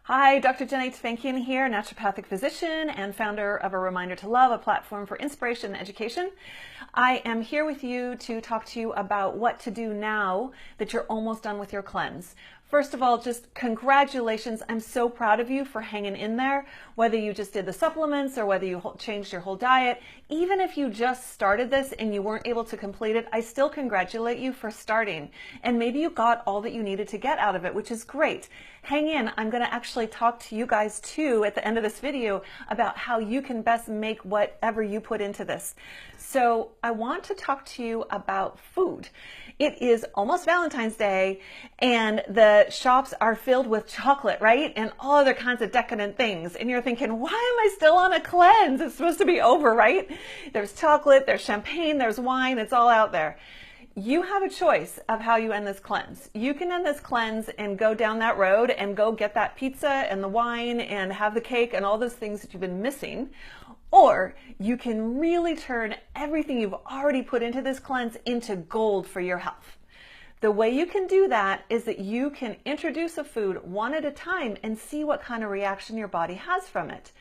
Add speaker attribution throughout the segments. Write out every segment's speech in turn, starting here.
Speaker 1: Hi, Dr. Jenny Tvankian here, naturopathic physician and founder of A Reminder to Love, a platform for inspiration and education. I am here with you to talk to you about what to do now that you're almost done with your cleanse. First of all, just congratulations. I'm so proud of you for hanging in there, whether you just did the supplements or whether you changed your whole diet. Even if you just started this and you weren't able to complete it, I still congratulate you for starting. And maybe you got all that you needed to get out of it, which is great. Hang in. I'm going to actually talk to you guys too at the end of this video about how you can best make whatever you put into this. So I want to talk to you about food. It is almost Valentine's Day and the shops are filled with chocolate, right? And all other kinds of decadent things. And you're thinking, why am I still on a cleanse? It's supposed to be over, right? There's chocolate, there's champagne, there's wine, it's all out there. You have a choice of how you end this cleanse. You can end this cleanse and go down that road and go get that pizza and the wine and have the cake and all those things that you've been missing. Or you can really turn everything you've already put into this cleanse into gold for your health. The way you can do that is that you can introduce a food one at a time and see what kind of reaction your body has from it.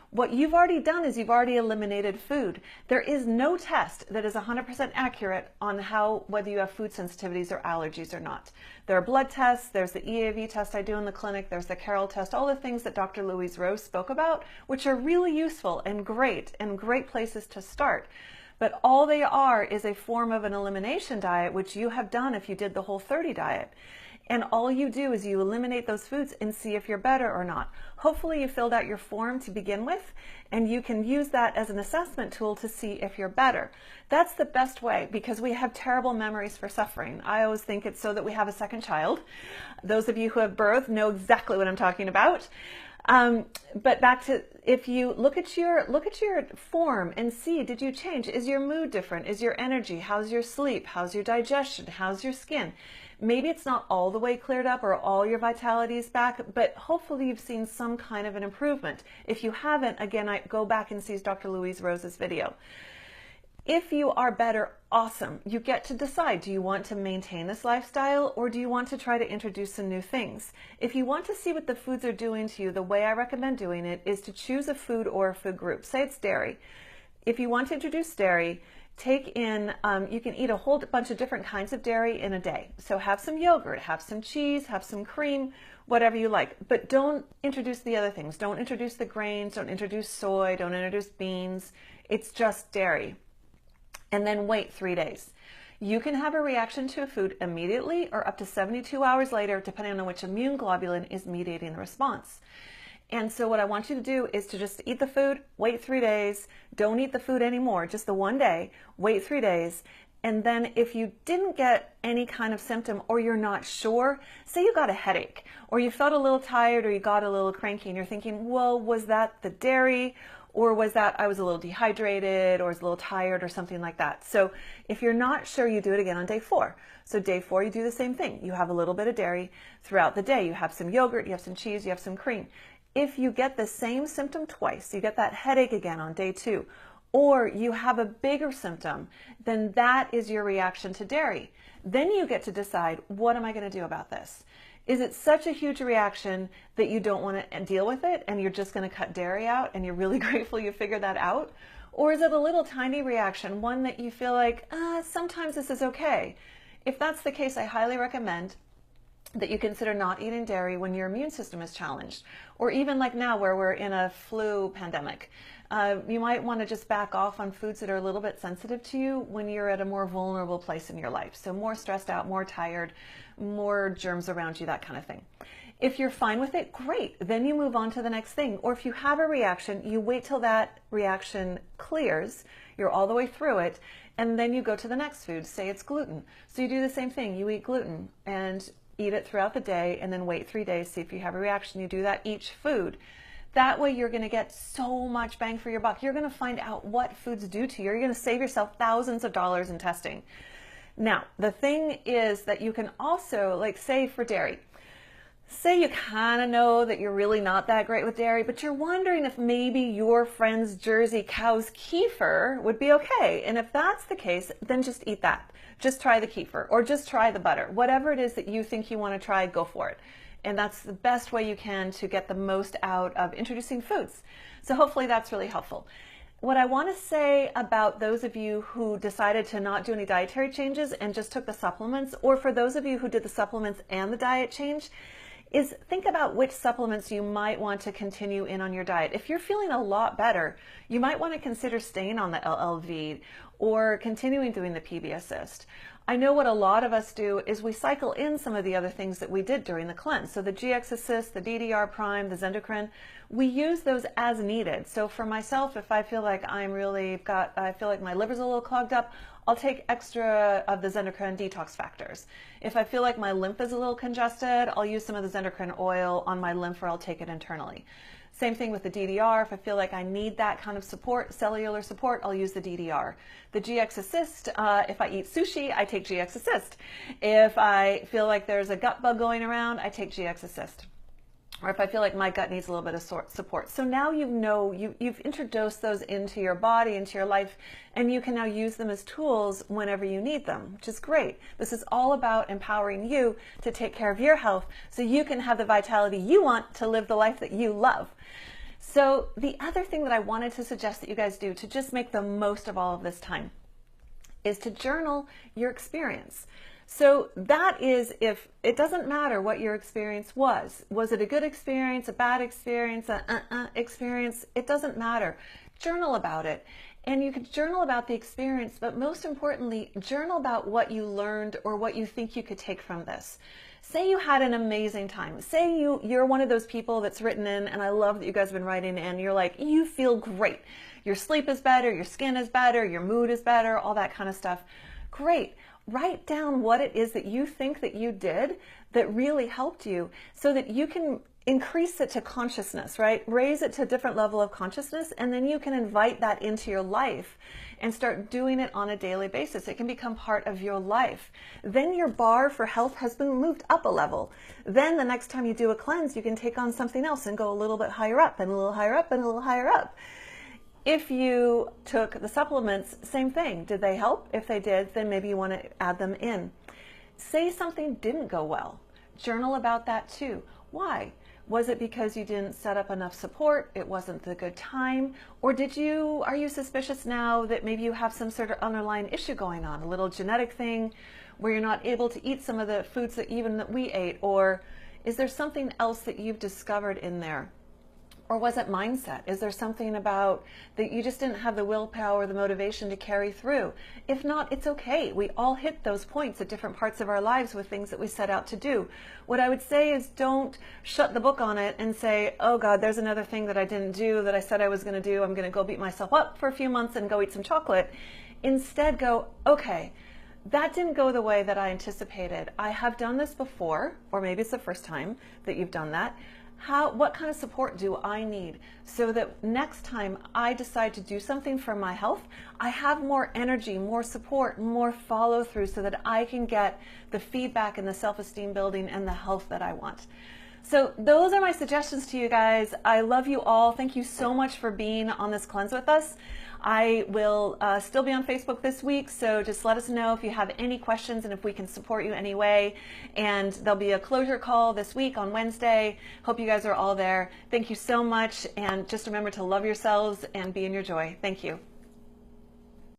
Speaker 1: What you've already done is you've already eliminated food. There is no test that is 100% accurate on whether you have food sensitivities or allergies or not. There are blood tests, there's the EAV test I do in the clinic, there's the Carroll test, all the things that Dr. Louise Rose spoke about, which are really useful and great places to start. But all they are is a form of an elimination diet, which you have done if you did the Whole30 diet. And all you do is you eliminate those foods and see if you're better or not. Hopefully you filled out your form to begin with, and you can use that as an assessment tool to see if you're better. That's the best way because we have terrible memories for suffering. I always think it's so that we have a second child. Those of you who have birthed know exactly what I'm talking about. But back to, if you look at your form and see, did you change? Is your mood different? Is your energy? How's your sleep? How's your digestion? How's your skin? Maybe it's not all the way cleared up or all your vitality is back, but hopefully you've seen some kind of an improvement. If you haven't, again, I go back and see Dr. Louise Rose's video. If you are better, awesome. You get to decide, do you want to maintain this lifestyle or do you want to try to introduce some new things? If you want to see what the foods are doing to you, the way I recommend doing it is to choose a food or a food group. Say it's dairy. If you want to introduce dairy, take in, you can eat a whole bunch of different kinds of dairy in a day. So have some yogurt, have some cheese, have some cream, whatever you like. But don't introduce the other things. Don't introduce the grains, don't introduce soy, don't introduce beans. It's just dairy. And then wait 3 days. You can have a reaction to a food immediately or up to 72 hours later, depending on which immune globulin is mediating the response. And so what I want you to do is to just eat the food, wait 3 days, don't eat the food anymore, just the one day, wait 3 days. And then if you didn't get any kind of symptom or you're not sure, say you got a headache or you felt a little tired or you got a little cranky and you're thinking, well, was that the dairy? Or was that I was a little dehydrated or was a little tired or something like that? So if you're not sure, you do it again on day 4. So day 4, you do the same thing. You have a little bit of dairy throughout the day. You have some yogurt, you have some cheese, you have some cream. If you get the same symptom twice, you get that headache again on day 2, or you have a bigger symptom, then that is your reaction to dairy. Then you get to decide, what am I going to do about this? Is it such a huge reaction that you don't want to deal with it and you're just going to cut dairy out and you're really grateful you figured that out? Or is it a little tiny reaction, one that you feel like, sometimes this is okay? If that's the case, I highly recommend that you consider not eating dairy when your immune system is challenged, or even like now where we're in a flu pandemic. You might want to just back off on foods that are a little bit sensitive to you when you're at a more vulnerable place in your life. So more stressed out, more tired, more germs around you, that kind of thing. If you're fine with it, great. Then you move on to the next thing. Or if you have a reaction, you wait till that reaction clears, you're all the way through it, and then you go to the next food. Say it's gluten. So you do the same thing. You eat gluten and eat it throughout the day and then wait 3 days, see if you have a reaction. You do that each food. That way you're going to get so much bang for your buck. You're going to find out what foods do to you. You're going to save yourself thousands of dollars in testing. Now, the thing is that you can also, like say for dairy, say you kind of know that you're really not that great with dairy, but you're wondering if maybe your friend's Jersey cow's kefir would be okay. And if that's the case, then just eat that. Just try the kefir or just try the butter. Whatever it is that you think you want to try, go for it. And that's the best way you can to get the most out of introducing foods. So hopefully that's really helpful. What I want to say about those of you who decided to not do any dietary changes and just took the supplements, or for those of you who did the supplements and the diet change, is think about which supplements you might want to continue in on your diet. If you're feeling a lot better, you might want to consider staying on the LLV or continuing doing the PB Assist. I know what a lot of us do is we cycle in some of the other things that we did during the cleanse. So the GX Assist, the DDR Prime, the Zendocrine, we use those as needed. So for myself, if I feel like I feel like my liver's a little clogged up, I'll take extra of the Zendocrine detox factors. If I feel like my lymph is a little congested, I'll use some of the Zendocrine oil on my lymph, or I'll take it internally. Same thing with the DDR. If I feel like I need that kind of support, cellular support, I'll use the DDR. The GX Assist, if I eat sushi, I take GX Assist. If I feel like there's a gut bug going around, I take GX Assist. Or if I feel like my gut needs a little bit of support. So now you've introduced those into your body, into your life, and you can now use them as tools whenever you need them, which is great. This is all about empowering you to take care of your health so you can have the vitality you want to live the life that you love. So the other thing that I wanted to suggest that you guys do to just make the most of all of this time is to journal your experience. So that is, if it doesn't matter what your experience was it a good experience, a bad experience, experience, it doesn't matter. Journal about it. And you could journal about the experience, but most importantly, journal about what you learned or what you think you could take from this. Say you had an amazing time. Say you're one of those people that's written in, and I love that you guys have been writing in, you're like, you feel great. Your sleep is better, your skin is better, your mood is better, all that kind of stuff. Great. Write down what it is that you think that you did that really helped you so that you can increase it to consciousness, right? Raise it to a different level of consciousness, and then you can invite that into your life and start doing it on a daily basis. It can become part of your life. Then your bar for health has been moved up a level. Then the next time you do a cleanse, you can take on something else and go a little bit higher up and a little higher up and a little higher up. If you took the supplements, same thing. Did they help? If they did, then maybe you want to add them in. Say something didn't go well. Journal about that too. Why? Was it because you didn't set up enough support? It wasn't the good time? Or are you suspicious now that maybe you have some sort of underlying issue going on, a little genetic thing where you're not able to eat some of the foods that we ate? Or is there something else that you've discovered in there? Or was it mindset? Is there something about that you just didn't have the willpower, the motivation to carry through? If not, it's okay. We all hit those points at different parts of our lives with things that we set out to do. What I would say is don't shut the book on it and say, oh God, there's another thing that I didn't do that I said I was going to do. I'm going to go beat myself up for a few months and go eat some chocolate. Instead go, okay, that didn't go the way that I anticipated. I have done this before, or maybe it's the first time that you've done that. What kind of support do I need so that next time I decide to do something for my health, I have more energy, more support, more follow through so that I can get the feedback and the self-esteem building and the health that I want. So those are my suggestions to you guys. I love you all. Thank you so much for being on this cleanse with us. I will still be on Facebook this week, so just let us know if you have any questions and if we can support you any way. And there'll be a closure call this week on Wednesday. Hope you guys are all there. Thank you so much, and just remember to love yourselves and be in your joy. Thank you.